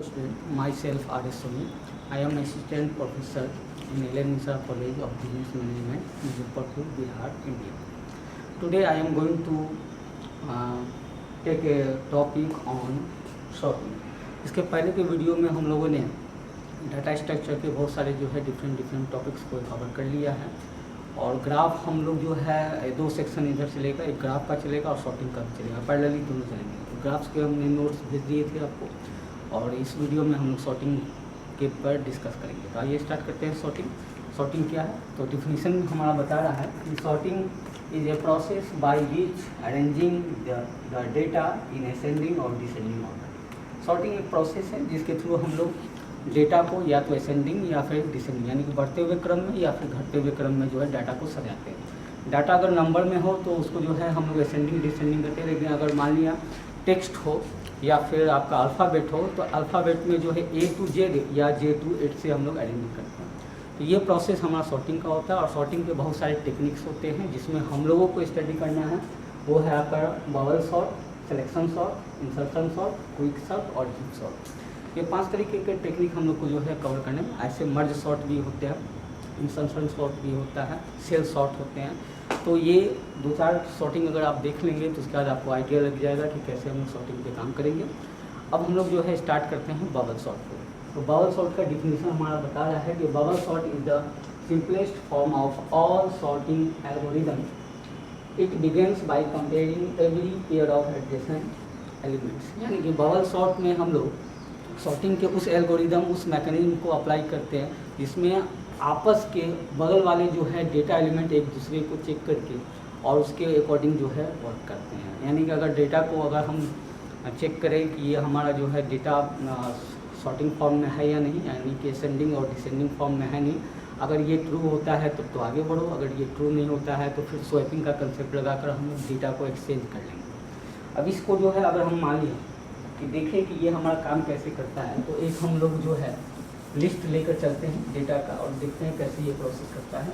student, myself R.S. Soni. I am assistant professor in Ellen Misra College of Business Management, Muzaffarpur, Bihar, India. Today I am going to take a topic on sorting. इसके पहले के video में हम लोगों ने data structure के बहुत सारे जो है डिफरेंट टॉपिक्स को कवर कर लिया है. और ग्राफ हम लोग जो है दो सेक्शन इधर चलेगा, एक ग्राफ का चलेगा और शॉर्टिंग का भी चलेगा, पैरेलली दोनों चलेंगे. तो ग्राफ्स के हमने नोट्स भेज दिए थे आपको, और इस वीडियो में हम लोग शॉर्टिंग के पर डिस्कस करेंगे. तो आइए स्टार्ट करते हैं. शॉर्टिंग क्या है? तो डिफिनीशन हमारा बता रहा है कि sorting is a process by which arranging the data in ascending और डिसेंडिंग ऑर्डर. शॉर्टिंग एक प्रोसेस है जिसके थ्रू हम लोग डेटा को या तो असेंडिंग या फिर डिसेंडिंग यानी कि बढ़ते हुए क्रम में या फिर घटते हुए क्रम में जो है डाटा को सजाते हैं. डाटा अगर नंबर में हो तो उसको जो है हम लोग असेंडिंग डिसेंडिंग करते हैं, लेकिन अगर मान लिया टेक्स्ट हो या फिर आपका अल्फ़ाबेट हो तो अल्फ़ाबेट में जो है A to Z या J to 8 से हम लोग अरेंजिंग करते हैं. तो ये प्रोसेस हमारा शॉर्टिंग का होता है. और शॉर्टिंग के बहुत सारे टेक्निक्स होते हैं जिसमें हम लोगों को स्टडी करना है. वो है आपका bubble sort, selection sort, insertion sort, quick sort और हीप सॉर्ट. ये 5 तरीके के टेक्निक हम लोग को जो है कवर करने में. ऐसे मर्ज सॉर्ट भी होते हैं, इंसर्शन सॉर्ट भी होता है, सेल सॉर्ट होते हैं. तो ये 2-4 सॉर्टिंग अगर आप देख लेंगे तो उसके बाद आपको आइडिया लग जाएगा कि कैसे हम लोग सॉर्टिंग पे काम करेंगे. अब हम लोग जो है स्टार्ट करते हैं बबल सॉर्ट को. तो बबल सॉर्ट का डिफिनीशन हमारा बता रहा है कि bubble sort is the simplest form of all sorting algorithm. It begins by comparing every pair of adjacent elements. यानी कि बबल सॉर्ट में हम लोग सॉर्टिंग के उस एल्गोरिदम, उस मैकेनिज्म को अप्लाई करते हैं जिसमें आपस के बगल वाले जो है डेटा एलिमेंट एक दूसरे को चेक करके और उसके अकॉर्डिंग जो है वर्क करते हैं. यानी कि अगर डेटा को अगर हम चेक करें कि ये हमारा जो है डेटा सॉर्टिंग फॉर्म में है या नहीं, यानी कि असेंडिंग और डिसेंडिंग फॉर्म में है नहीं, अगर ये ट्रू होता है तो आगे बढ़ो, अगर ये ट्रू नहीं होता है तो फिर स्वैपिंग का कंसेप्ट लगाकर हम डेटा को एक्सचेंज कर लेंगे. अब इसको जो है अगर हम मान लें कि देखें कि ये हमारा काम कैसे करता है, तो एक हम लोग जो है लिस्ट लेकर चलते हैं डेटा का और देखते हैं कैसे ये प्रोसेस करता है.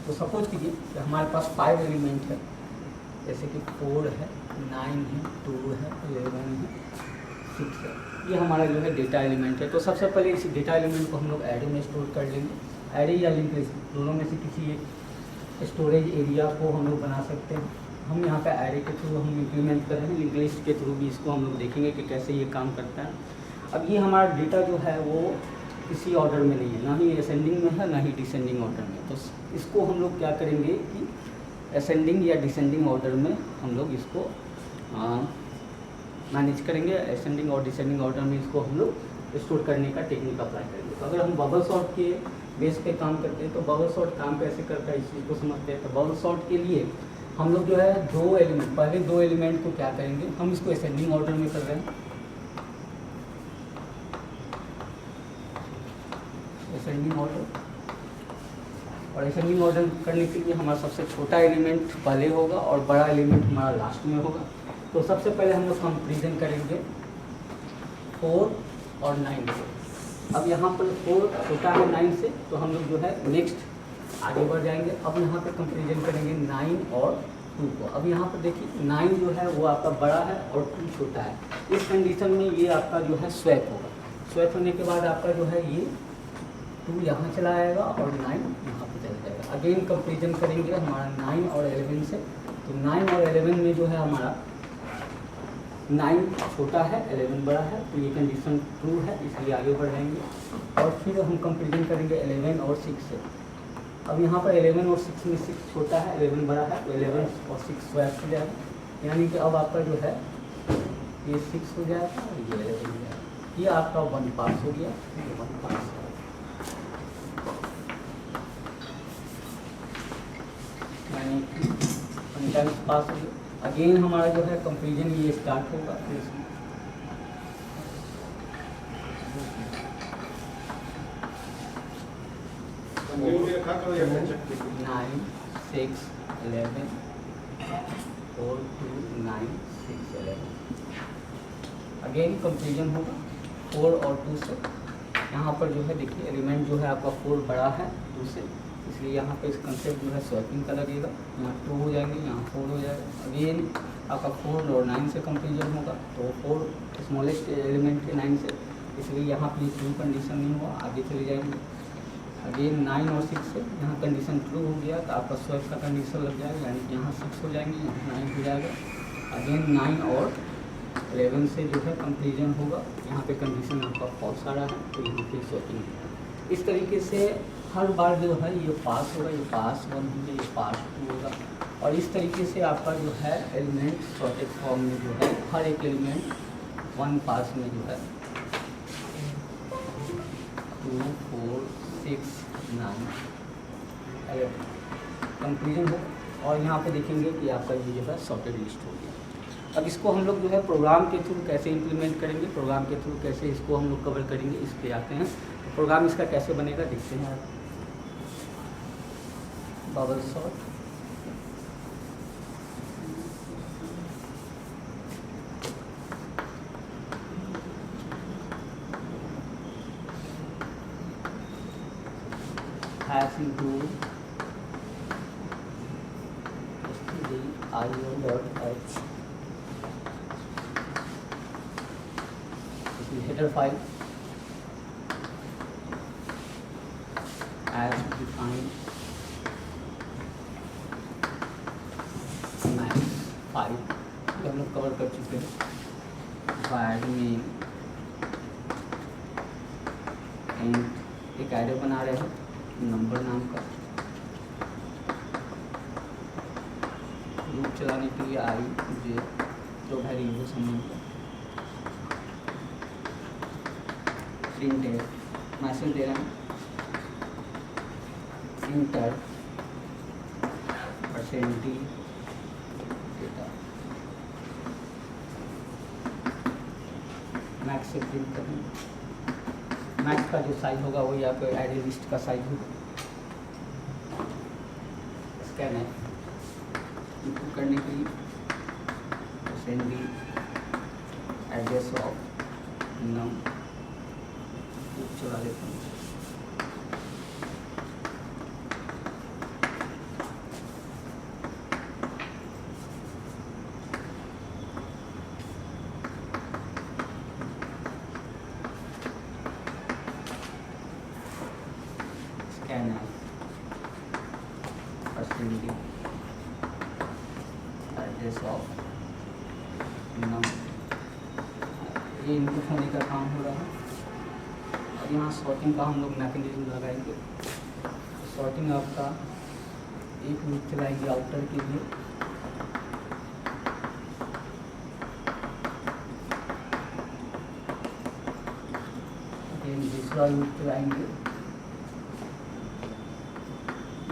तो सपोज कीजिए कि हमारे पास 5 एलिमेंट है, जैसे कि 4 है, 9 है, 2 है, 11 है, 6 है. ये हमारा जो है डेटा एलिमेंट है. तो सबसे पहले इसी डेटा एलिमेंट को हम लोग एरे में स्टोर कर लेंगे. एरे या लिंक लिस्ट दोनों में से किसी एक स्टोरेज एरिया को हम लोग बना सकते हैं. हम यहाँ पे एरे के थ्रू हम इम्प्लीमेंट कर रहे हैं, लिंक लिस्ट के थ्रू भी इसको हम लोग देखेंगे कि कैसे ये काम करता है. अब ये हमारा डेटा जो है वो किसी ऑर्डर में नहीं है, ना ही असेंडिंग में है ना ही डिसेंडिंग ऑर्डर में. तो इसको हम लोग क्या करेंगे कि असेंडिंग या डिसेंडिंग ऑर्डर में हम लोग इसको मैनेज करेंगे. असेंडिंग और डिसेंडिंग ऑर्डर में इसको हम लोग स्टोर करने का टेक्निक अप्लाई करेंगे. तो अगर हम बबल सॉर्ट के बेस पे काम करते हैं तो बबल सॉर्ट काम कैसे करता है इस चीज़ को समझते हैं. तो बबल सॉर्ट के लिए हम लोग जो है पहले दो एलिमेंट को क्या करेंगे, हम इसको असेंडिंग ऑर्डर में कर रहे हैं. असेंडिंग ऑर्डर, और असेंडिंग ऑर्डर करने के लिए हमारा सबसे छोटा एलिमेंट पहले होगा और बड़ा एलिमेंट हमारा लास्ट में होगा. तो सबसे पहले हम लोग कंपेरिजन करेंगे 4 और 9 से. अब यहाँ पर 4 छोटा है 9 से, तो हम लोग जो है नेक्स्ट आगे बढ़ जाएंगे. अब यहाँ पे कंपेरिजन करेंगे 9 और 2 को. अब यहाँ पर देखिए 9 जो है वो आपका बड़ा है और 2 छोटा है. इस कंडीशन में ये आपका जो है स्वैप होगा. स्वैप होने के बाद आपका जो है ये 2 यहाँ चला आएगा और 9 यहाँ पे चला जाएगा. अगेन कंपेरिजन करेंगे हमारा 9 और 11 से. तो 9 और 11 में जो है हमारा 9 छोटा है, 11 बड़ा है, तो ये कंडीशन ट्रू है, इसलिए आगे बढ़ जाएंगे. और फिर हम कंपेरिजन करेंगे 11 और 6 से. अब यहाँ पर 11 और 6 में 6 छोटा है, 11 बड़ा है, तो 11 और 6 स्वैप हो जाएगा. यानी कि अब आपका जो है ये 6 हो जाएगा और ये 11 हो जाएगा. ये आपका 1 पास हो गया, ये 1 पास यानी कि 1 टाइम्स पास हो गया. अगेन हमारा जो है कंपेरिजन ये स्टार्ट होगा. फिर 9, 6, 11, 4, 2, 9, 6, 11. अगेन कंपेरिजन होगा 4 और 2 से. यहाँ पर जो है देखिए एलिमेंट जो है आपका 4 बड़ा है 2 से, इसलिए यहाँ पे इस कंसेप्ट जो है स्वैपिंग का लगेगा. यहाँ 2 हो जाएंगे, यहाँ 4 हो जाएगा. अगेन आपका 4 और 9 से कंपेरिजन होगा, तो 4 स्मॉलेस्ट एलिमेंट है 9 से, इसलिए यहाँ पे ट्रू कंडीशन नहीं हुआ, आगे चले जाएंगे। अगेन 9 और 6 से यहाँ कंडीशन ट्रू हो गया तो आपका स्वैप का कंडीशन लग जाएगा, यानी कि यहाँ 6 हो जाएंगे, यहाँ 9 हो जाएगा। अगेन 9 और 11 से जो है कंपेरिजन होगा, यहाँ पे कंडीशन आपका फॉल्स आ रहा है तो यहाँ पे स्वैपिंग। इस तरीके से हर बार जो है ये पास होगा, ये पास 1 होगा, ये पास 2 होगा, और इस तरीके से आपका जो है एलिमेंट सॉर्टेड फॉर्म में जो है हर एक एलिमेंट 1 पास में जो है 2, 4, 6, 9, 11 कंक्लूजन हो। और यहाँ पे देखेंगे कि आपका ये जो है सॉर्टेड लिस्ट हो गया। अब इसको हम लोग जो है प्रोग्राम के थ्रू कैसे इम्प्लीमेंट करेंगे, प्रोग्राम के थ्रू कैसे इसको हम लोग कवर करेंगे, इस पे आते हैं। तो प्रोग्राम इसका कैसे बनेगा देखते हैं। Bubble sort, hash into stdio.h, this is header file as defined max file, जो हम लोग कवर कर चुके हैं। वायर में एक एरे बना रहे हैं नंबर नाम का, लूप चलाने के लिए आई जे जो वैल्यू संबंध प्रिंट है, मैसेज दे रहे हैं इंटर % डेटा मैक्स से प्रिंट करेंगे। मैक्स का जो साइज होगा वही आपको एरे लिस्ट का साइज होगा। स्कैन है इनपुट करने के लिए सेंडी एड्रेस ऑफ नम चला लेता हूँ। स्कैन है सेंडी एड्रेस ऑफ नम, ये इनपुट होने का काम हो रहा है। और यहाँ सॉर्टिंग का हम लोग मैकेनिज्म लगाएंगे। सॉर्टिंग आपका एक लूप चलाएंगे आउटर के लिए, दूसरा लूप चलाएंगे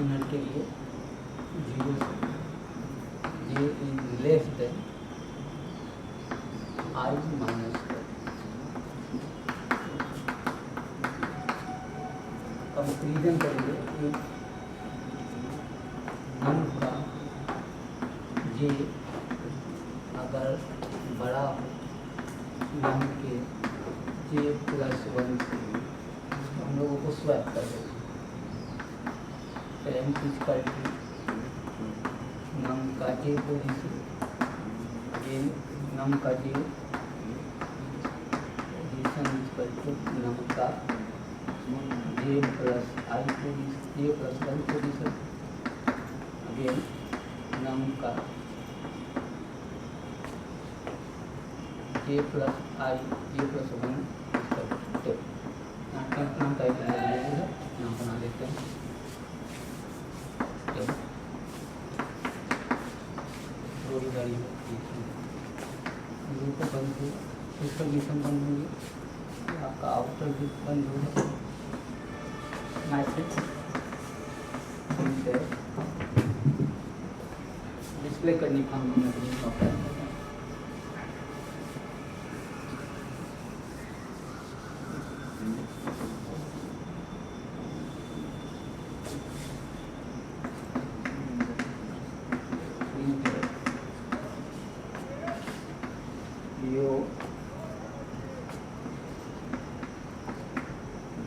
इनर के लिए 0 से ये is less than I minus comparison करेंगे कि नम का जे अगर बड़ा हो नम के जे +1 से हम लोगों को स्वैप कर देंगे। नम का जे पोजीशन, ये नम का जे पोजीशन नम का जे +1 पोजीशन, अगेन नम का जे +1 नाम का एक नाम बना देते हैं। थोड़ी गाड़ी लूप बंद हो, फिजिकल मिशन बंद होंगे, आपका आउटर भी बंद होगा। मैसेज डिस्प्ले करने का हम मैकेनिज्म होता है।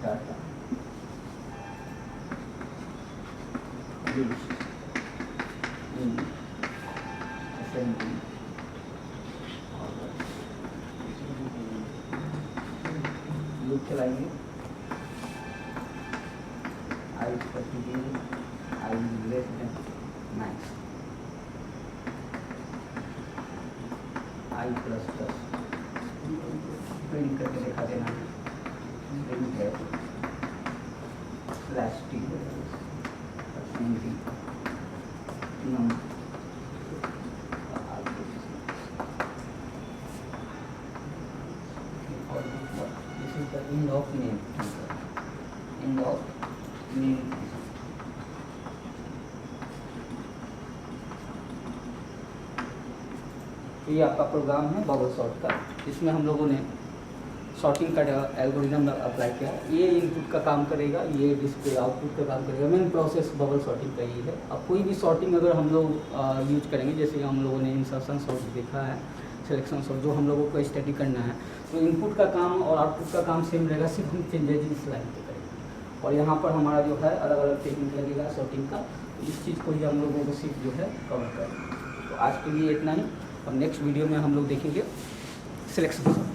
डाटा in assembly लूप चलाएंगे, I continue, I less than 9, I plus plus print करके दिखा देना है, प्रिंट है slash T this is the end of name, end of name. तो ये आपका प्रोग्राम है बबल सॉर्ट का, इसमें हम लोगों ने सॉर्टिंग का एल्गोरिथम अप्लाई किया। ये इनपुट का काम करेगा, ये डिस्प्ले आउटपुट का काम करेगा। मेन प्रोसेस बबल सॉर्टिंग का ही है। अब कोई भी सॉर्टिंग अगर हम लोग यूज करेंगे, जैसे हम लोगों ने इंसर्शन सॉर्ट देखा है, सिलेक्शन सॉर्ट, जो हम लोगों को स्टडी करना है, तो इनपुट का काम और आउटपुट का काम सेम रहेगा, सिर्फ हम चेंजेज इस लाइन पे करेंगे। और यहाँ पर हमारा जो है अलग अलग टेक्निक लगेगा सॉर्टिंग का, इस चीज़ को ही हम लोगों को सिर्फ जो है कवर करेंगे। तो आज के लिए इतना ही, और नेक्स्ट वीडियो में हम लोग देखेंगे सिलेक्शन।